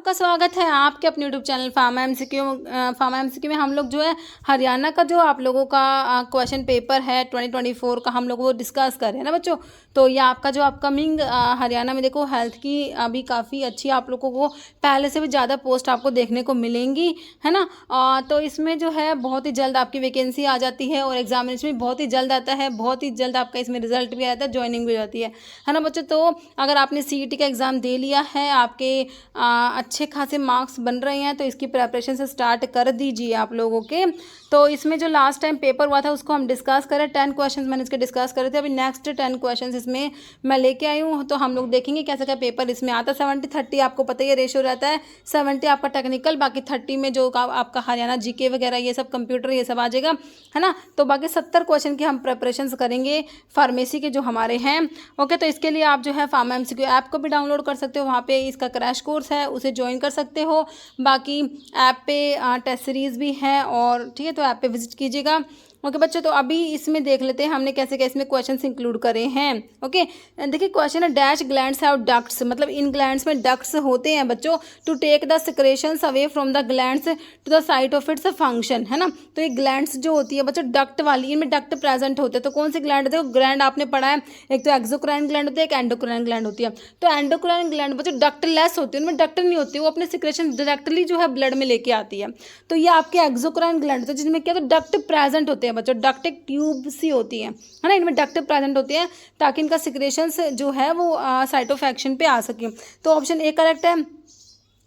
आपका स्वागत है आपके अपने यूट्यूब चैनल फार्मा एमसीक्यू में। हम लोग जो है हरियाणा का जो आप लोगों का क्वेश्चन पेपर है 2024 का हम लोग वो डिस्कस कर रहे हैं ना बच्चों। तो ये आपका जो अपकमिंग हरियाणा में देखो हेल्थ की अभी काफ़ी अच्छी आप लोगों को पहले से भी ज़्यादा पोस्ट आपको देखने को मिलेंगी, है ना। तो इसमें जो है बहुत ही जल्द आपकी वैकेंसी आ जाती है और एग्जामिनेशन भी बहुत ही जल्द आता है, बहुत ही जल्द आपका इसमें रिजल्ट भी आता है, ज्वाइनिंग भी हो जाती है ना बच्चों। तो अगर आपने सीईटी का एग्ज़ाम दे लिया है, आपके अच्छे खासे मार्क्स बन रहे हैं, तो इसकी प्रेपरेशन से स्टार्ट कर दीजिए आप लोगों के। तो इसमें जो लास्ट टाइम पेपर हुआ था उसको हम डिस्कस करें, 10 क्वेश्चंस मैंने इसके डिस्कस करे थे। अभी नेक्स्ट 10 क्वेश्चंस इसमें मैं लेके आई हूँ, तो हम लोग देखेंगे कैसा क्या पेपर इसमें आता है। 70-30 आपको पता ही है रेशियो रहता है, 70 आपका टेक्निकल, बाकी 30 में जो आपका हरियाणा जीके वगैरह ये सब कंप्यूटर ये सब आ जाएगा, है ना। तो बाकी 70 क्वेश्चन की हम प्रेपरेशन करेंगे फार्मेसी के जो हमारे हैं। ओके, तो इसके लिए आप जो है फार्मा एमसीक्यू ऐप को भी डाउनलोड कर सकते हो, वहाँ पे इसका क्रैश कोर्स है उसे ज्वाइन कर सकते हो। बाकी ऐप पे टेस्ट सीरीज़ भी है और ठीक है, तो ऐप पे विजिट कीजिएगा। ओके बच्चों, तो अभी इसमें देख लेते हैं हमने कैसे कैसे इसमें क्वेश्चंस इंक्लूड करे हैं। ओके, देखिए क्वेश्चन है डैश ग्लैंड्स हैव डक्ट्स, मतलब इन ग्लैंड्स में डक्ट्स होते हैं बच्चों, to take the secretions away from the glands to the site of its function, है ना। तो ये ग्लैंड्स जो होती है बच्चों डक्ट वाली, इनमें डक्ट प्रेजेंट होते हैं। तो कौन सी ग्लैंड देखो, ग्लैंड आपने पढ़ा है, एक तो एक्सोक्राइन ग्लैंड होती है, एक एंडोक्राइन ग्लैंड होती है। तो एंडोक्राइन ग्लैंड बच्चों डक्टलेस होती है, उनमें डक्ट नहीं होती, वो अपने सिक्रेशन डायरेक्टली जो है ब्लड में लेके आती है। तो ये आपके एक्सोक्राइन ग्लैंड होते हैं जिनमें क्या तो डक्ट प्रेजेंट होते हैं बच्चों, डक्ट एक ट्यूब सी होती है ना, इनमें डक्ट प्रेजेंट होते हैं ताकि इनका सिक्रेशंस जो है वो साइट ऑफ एक्शन पे आ सके। तो ऑप्शन ए करेक्ट है।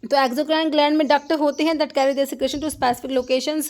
तो एक्सोक्राइन ग्लैंड में डक्ट होते हैं that carry their secretion to specific locations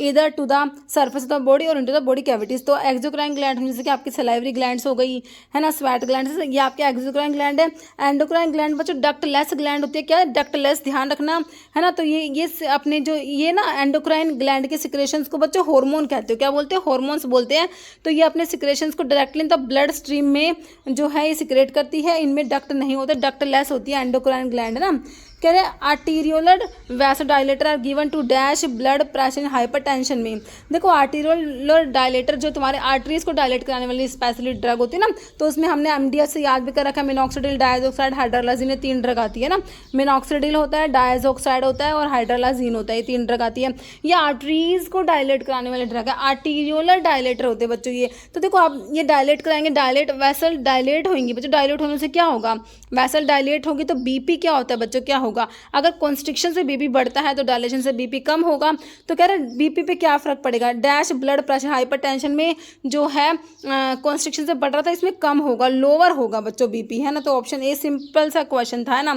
इधर to the surface of the body और इनटू द बॉडी कैविटीज। तो एक्सोक्राइन ग्लैंड जैसे कि आपकी सलाइवरी ग्लैंड्स हो गई, है ना, स्वेट ग्लैंड, ये आपके एक्सोक्राइन ग्लैंड है। एंडोक्राइन ग्लैंड बच्चों डक्टलेस ग्लैंड होती है, क्या डक्टलेस, ध्यान रखना, है ना। तो ये अपने जो ये ना एंडोक्राइन ग्लैंड के सिक्रेशंस को बच्चों हार्मोन कहते हो, क्या बोलते हैं, हार्मोन्स बोलते हैं। तो ये अपने सिक्रेशंस को directly in the blood stream में जो है ये सिक्रेट करती है, इनमें डक्ट नहीं होते, डक्टलेस होती है एंडोक्राइन ग्लैंड, है ना। कह रहे arteriolar vasodilator are given to dash blood pressure hypertension में। देखो आर्टीरियोलर डायलेटर जो तुम्हारे आर्टरीज को डायलेट कराने वाली स्पेशली ड्रग होती है ना, तो उसमें हमने एमडीएस से याद भी कर रखा है, मिनॉक्सिडिल, डायजोक्साइड, हाइड्रोलाजीन, ये 3 ड्रग आती है ना। मिनॉक्सिडिल होता है, डायजोक्साइड होता है और हाइड्रोलाजीन होता है, ये 3 ड्रग आती है। ये आर्टरीज को डायलेट कराने वाले ड्रग है, आर्टीरियोलर डायलेटर होते हैं बच्चों ये। तो देखो आप ये डायलेट कराएंगे, डायलेट वेसल डायलेट होंगी बच्चों, डायलेट होने से क्या होगा, वेसल डायलेट होगी तो बीपी क्या होता है बच्चों, क्या होगा, अगर कॉन्स्ट्रिक्शन से बीपी बढ़ता है तो डायलेशन से बीपी कम होगा। तो कह रहे बीपी पे क्या फर्क पड़ेगा, डैश ब्लड प्रेशर हाइपरटेंशन में जो है कॉन्स्ट्रिक्शन से बढ़ रहा था इसमें कम होगा, लोअर होगा बच्चों बीपी, है ना। तो ऑप्शन ए सिंपल सा क्वेश्चन था, है ना।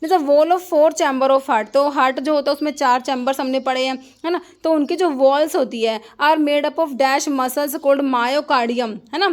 जैसे wall of 4 chamber of heart, तो हार्ट जो होता है उसमें 4 चैम्बर्स हमने पढ़े हैं, है ना। तो उनकी जो वॉल्स होती है are made up of dash muscles called myocardium, है ना।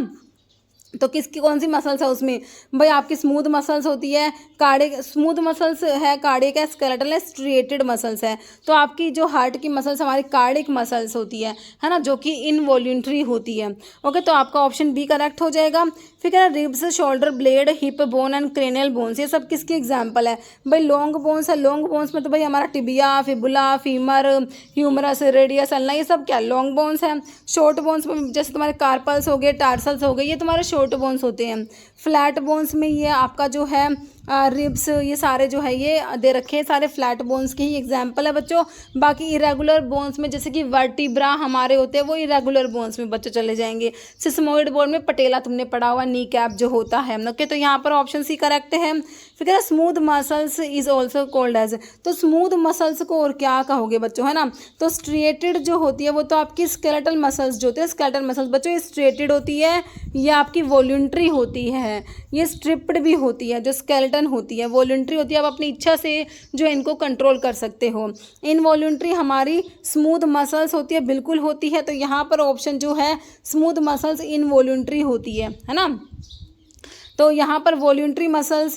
तो किसकी कौन सी मसल्स है उसमें भाई, आपकी स्मूथ मसल्स होती है, कार्डिक स्मूथ मसल्स है, कार्डिक है, स्केलेटल है, स्ट्रिएटेड मसल्स है। तो आपकी जो हार्ट की मसल्स हमारी कार्डिक मसल्स होती है ना, जो कि इनवॉल्यूंटरी होती है। ओके, तो आपका ऑप्शन बी करेक्ट हो जाएगा। फिर है ribs, shoulder blade, hip bone and cranial bones, ये सब किसकी एग्जाम्पल है भाई, लॉन्ग बोन्स है। लॉन्ग बोन्स में तो भाई हमारा tibia, fibula, femur, humerus, radius, ulna, ये सब क्या लॉन्ग बोन्स है। शॉर्ट बोन्स में जैसे तुम्हारे कार्पल्स हो गए, टार्सल्स हो गए, ये तुम्हारे शॉर्ट बोन्स होते हैं। फ्लैट बोन्स में ये आपका जो है रिब्स, ये सारे जो है ये दे रखे हैं, सारे फ्लैट बोन्स के ही एग्जाम्पल है बच्चों। बाकी इरेगुलर बोन्स में जैसे कि वर्टिब्रा हमारे होते हैं, वो इरेगुलर बोन्स में बच्चों चले जाएंगे। सिस्मोइड बोन में पटेला तुमने पढ़ा हुआ, नी कैप जो होता है। ओके, तो यहाँ पर ऑप्शन सी करेक्ट है। फिर smooth muscles is also called as, तो स्मूथ मसल्स को और क्या कहोगे बच्चों, है ना। तो स्ट्रिएटेड जो होती है वो तो आपकी स्केलेटल मसल्स जो होते हैं, स्केलेटल मसल्स बच्चों ये स्ट्रिएटेड होती है, ये आपकी वॉल्यूंट्री होती है, ये स्ट्रिप्ड भी होती है। जो स्केलेटन होती है वॉल्यूंट्री होती है, आप अपनी इच्छा से जो इनको कंट्रोल कर सकते हो। इनवॉल्यूंट्री हमारी स्मूथ मसल्स होती है, बिल्कुल होती है। तो यहाँ पर ऑप्शन जो है स्मूथ मसल्स इनवॉल्यूंट्री होती है ना। तो यहाँ पर वॉल्यूंट्री मसल्स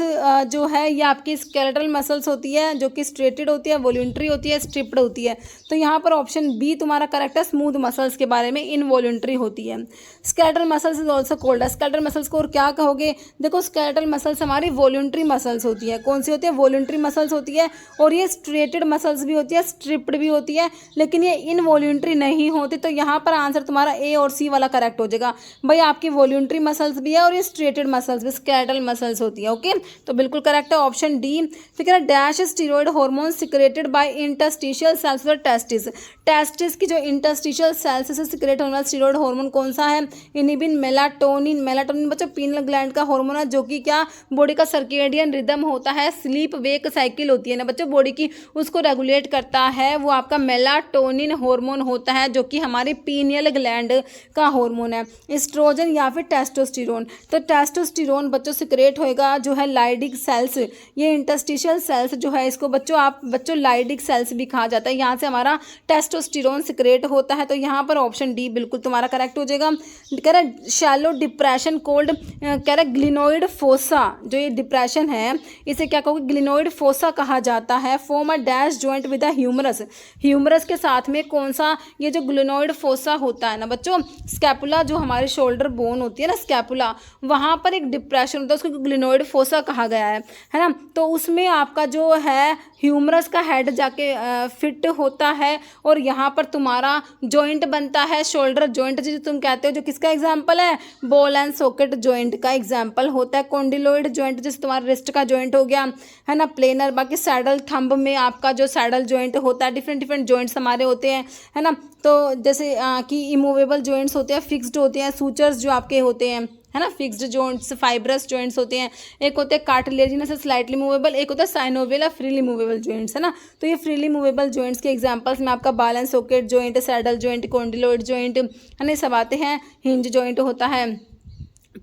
जो है ये आपकी स्केलेटल मसल्स होती है, जो कि स्ट्रेटेड होती है, वॉल्यूंट्री होती है, स्ट्रिप्ड होती है। तो यहाँ पर ऑप्शन बी तुम्हारा करेक्ट है, स्मूथ मसल्स के बारे में इनवॉल्यूंट्री होती है। Skeletal muscles is also cold है, स्केलेटल मसल्स को और क्या कहोगे, देखो स्केलेटल मसल्स हमारी वॉल्यूंट्री मसल्स होती है। कौन सी होती है, वॉल्यूंट्री मसल्स होती है, और ये स्ट्रेटेड मसल्स भी होती है, स्ट्रिप्ड भी होती है, लेकिन ये इनवॉल्यूंट्री नहीं होती। तो यहाँ पर आंसर तुम्हारा ए और सी वाला करेक्ट हो जाएगा भाई, आपकी वॉल्यूंट्री मसल्स भी है और ये स्ट्रेटेड मसल्स स्केलेटल मसल्स होती है। ओके, तो बिल्कुल करेक्ट है ऑप्शन डी। फिर कह रहा है dash steroid hormone secreted by interstitial cells और टेस्टिस। टेस्टिस की जो इंटरस्टिशियल सेल्स से सिक्रेट होने वाला स्टीरॉयड हार्मोन कौन सा है? Inhibin, melatonin. मेलाटोनिन बच्चों पीनल ग्लैंड का हार्मोन है जो कि क्या बॉडी का सर्केडियन रिदम होता है, स्लीप वेक साइकिल होती है ना बच्चों बॉडी की, उसको रेगुलेट करता है, वो आपका मेलाटोनिन हार्मोन होता है जो कि हमारे पीनियल ग्लैंड का हार्मोन है। एस्ट्रोजन या फिर टेस्टोस्टेरोन, तो टेस्टोस्टेरोन बच्चों सिक्रेट होएगा जो है लाइडिक सेल्स, ये इंटरस्टिशियल सेल्स जो है इसको बच्चों लाइडिक सेल्स भी कहा जाता है, यहाँ से हमारा टेस्टोस्टेरोन सिक्रेट होता है। तो यहाँ पर ऑप्शन डी बिल्कुल तुम्हारा करेक्ट हो जाएगा। कह रहा है शैलो डिप्रेशन कोल्ड, कह रहा है ग्लिनोइड फोसा, जो ये डिप्रेशन है इसे क्या कहोगे? ग्लिनोइड फोसा कहा जाता है। Form a dash joint with the humerus, humerus के साथ में कौन सा ये जो ग्लिनोइड फोसा होता है ना बच्चों, स्कैपुला जो हमारे शोल्डर बोन होती है ना स्कैपुला, वहाँ पर एक डिप्रेशन होता है, उसको ग्लिनोइड फोसा कहा गया है ना। तो उसमें आपका जो है ह्यूमरस का हेड जाके फिट होता है और यहाँ पर तुम्हारा जॉइंट बनता है शोल्डर जॉइंट जिसे तुम कहते हो, जो किसका एग्जांपल है? बॉल एंड सॉकेट जॉइंट का एग्जांपल होता है। कॉन्डिलोइड जॉइंट जैसे तुम्हारा रिस्ट का जॉइंट हो गया है ना, प्लेनर। बाकी सैडल थंब में आपका जो सैडल जॉइंट होता है, डिफरेंट डिफरेंट जॉइंट्स हमारे होते हैं है ना। तो जैसे कि इमूवेबल जॉइंट्स होते हैं, फिक्स्ड होते हैं, सूचर्स जो आपके होते हैं है ना, फिक्स्ड जॉइंट्स, फाइब्रस जॉइंट्स होते हैं। एक होते हैं कार्टिलेजिनस स्लाइटली मूवेबल, एक होता है साइनोवियल या फ्रीली मूवेबल जॉइंट्स है ना। तो ये फ्रीली मूवेबल जॉइंट्स के एग्जांपल्स में आपका ball and socket joint, saddle joint, condyloid joint है ना, सब आते हैं। हिंज जॉइंट होता है,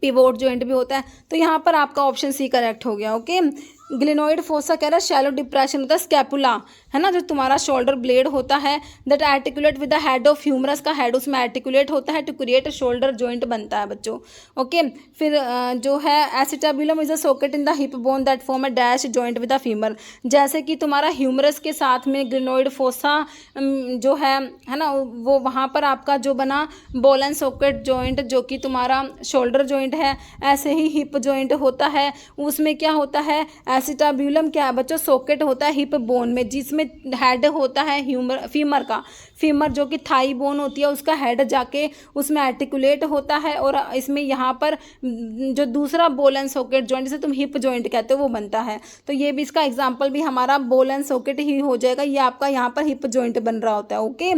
पिवोट जॉइंट भी होता है। तो यहाँ पर आपका ऑप्शन सी करेक्ट हो गया। ओके, ग्लिनोइड फोसा कह रहा है शैलो डिप्रेशन होता है स्कैपुला है ना, जो तुम्हारा शोल्डर ब्लेड होता है that articulate with the head of humerus, का हेड उसमें आर्टिकुलेट होता है टू क्रिएट शोल्डर जॉइंट बनता है बच्चों। ओके, फिर जो है acetabulum is a socket in the hip bone that form a dash joint with the femur. जैसे कि तुम्हारा ह्यूमरस के साथ में ग्लिनोइड फोसा जो है ना, वो वहाँ पर आपका जो बना बॉल एंड सॉकेट जॉइंट जो कि तुम्हारा शोल्डर जॉइंट है, ऐसे ही हिप जॉइंट होता है, उसमें क्या होता है? एसिटाब्यूलम क्या है बच्चों? सॉकेट होता है हिप बोन में, जिसमें हेड होता है फीमर का, फीमर जो कि थाई बोन होती है उसका हेड जाके उसमें आर्टिकुलेट होता है, और इसमें यहाँ पर जो दूसरा बॉल एंड सॉकेट जॉइंट जिसे तुम हिप जॉइंट कहते हो वो बनता है। तो ये भी इसका एग्जांपल भी हमारा बॉल एंड सॉकेट ही हो जाएगा, ये आपका यहाँ पर हिप जॉइंट बन रहा होता है। ओके,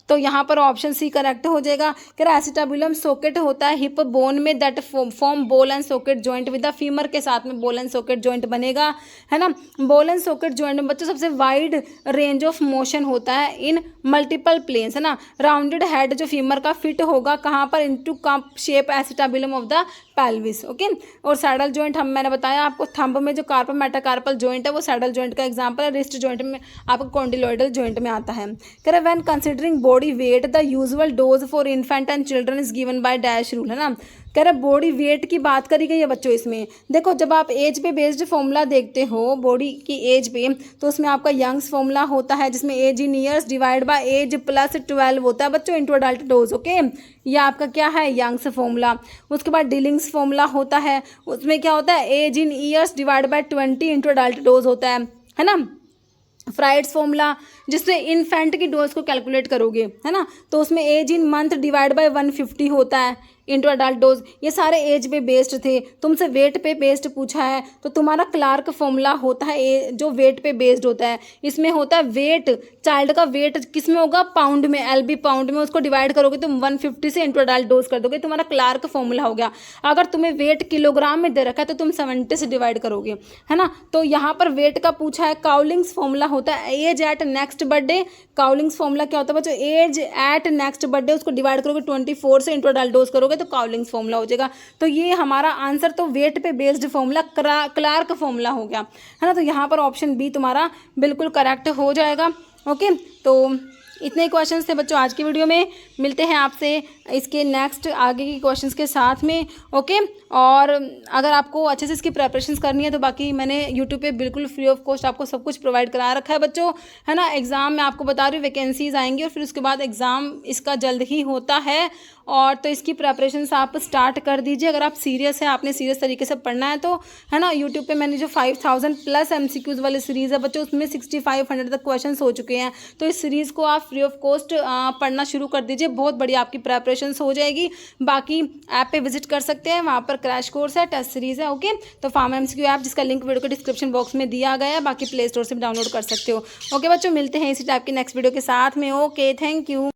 तो यहाँ पर ऑप्शन सी करेक्ट हो जाएगा। कह रहा एसिटाबुलम सॉकेट होता है हिप बोन में that form ball and socket joint with the femur, के साथ में बॉल एंड सॉकेट जॉइंट बनेगा है ना। बॉल एंड सॉकेट जॉइंट में बच्चों सबसे वाइड रेंज ऑफ मोशन होता है इन मल्टीपल प्लेन्स है ना। राउंडेड हेड जो फीमर का फिट होगा कहाँ पर? Into cup shape acetabulum of the pelvis. Okay, और सैडल जॉइंट मैंने बताया आपको, थंब में जो कार्पल मेटाकार्पल जॉइंट है वो सैडल जॉइंट का एग्जांपल है। रिस्ट जॉइंट में आपको कॉन्डिलोइडल जॉइंट में आता है। कह रहा when considering body weight the usual dose for infant and children is given by dash rule है ना। कह रहा बॉडी वेट की बात करी गई है बच्चों इसमें। देखो जब आप एज पे बेस्ड फॉर्मूला देखते हो बॉडी की एज पे, तो उसमें आपका यंग्स फॉर्मूला होता है जिसमें age in years divide by age plus 12 होता है बच्चों इंटू अडल्ट डोज। ओके, ये आपका क्या है? Young's formula. उसके बाद डिलिंग्स फॉर्मूला होता है, उसमें क्या होता है? Age in years divide by 20 into adult dose होता है ना। फ्राइड्स फॉर्मूला जिससे इन्फेंट की डोज को कैलकुलेट करोगे है ना, तो उसमें age in month divide by 150 होता है इंटू अडल्ट डोज। ये सारे एज पे बेस्ड थे, तुमसे वेट पे बेस्ड पूछा है तो तुम्हारा क्लार्क फॉर्मूला होता है जो वेट पे बेस्ड होता है। इसमें होता है वेट, चाइल्ड का वेट किस में होगा? पाउंड में, LB पाउंड में। उसको डिवाइड करोगे तुम 150 से इंटू अडल्ट डोज कर दोगे, तुम्हारा क्लार्क फॉर्मूला हो गया। अगर तुम्हें वेट किलोग्राम में दे रखा है तो तुम 70 से डिवाइड करोगे है ना। तो यहाँ पर वेट का पूछा है। काउलिंग्स फॉर्मूला होता है age at next birthday. Cowling's formula क्या होता है बच्चों? एज एट नेक्स्ट बर्थडे, उसको डिवाइड करोगे 24 से इंटू अडल्ट डोज करोगे तो काउलिंग्स फॉर्मूला हो जाएगा। तो ये हमारा आंसर तो वेट पे बेस्ड फॉर्मूला क्लार्क फॉर्मूला हो गया है ना। तो यहाँ पर ऑप्शन बी तुम्हारा बिल्कुल करेक्ट हो जाएगा। ओके, तो इतने क्वेश्चंस थे बच्चों आज की वीडियो में। मिलते हैं आपसे इसके नेक्स्ट आगे के क्वेश्चंस के साथ में। ओके, और अगर आपको अच्छे से इसकी प्रिपरेशंस करनी है तो बाकी मैंने यूट्यूब पे बिल्कुल फ्री ऑफ कॉस्ट आपको सब कुछ प्रोवाइड करा रखा है बच्चों है ना। एग्ज़ाम में आपको बता रही हूँ वैकेंसीज आएंगी और फिर उसके बाद एग्ज़ाम इसका जल्द ही होता है और तो इसकी प्रेपरेशन आप स्टार्ट कर दीजिए अगर आप सीरियस है, आपने सीरियस तरीके से पढ़ना है तो, है ना। यूट्यूब पे मैंने जो 5000 प्लस MCQs वाली सीरीज़ है बच्चों, उसमें 6500 तक क्वेश्चन हो चुके हैं। तो इस सीरीज़ को आप फ्री ऑफ कॉस्ट पढ़ना शुरू कर दीजिए, बहुत बढ़िया आपकी प्रेपरेशन हो जाएगी। बाकी ऐप पे विजिट कर सकते हैं, वहाँ पर क्रैश कोर्स है, टेस्ट सीरीज़ है। ओके, तो फार्मा MCQ ऐप जिसका लिंक वीडियो के डिस्क्रिप्शन बॉक्स में दिया गया है, बाकी प्ले स्टोर से डाउनलोड कर सकते हो। ओके बच्चों, मिलते हैं इसी टाइप के नेक्स्ट वीडियो के साथ में। Okay, thank you.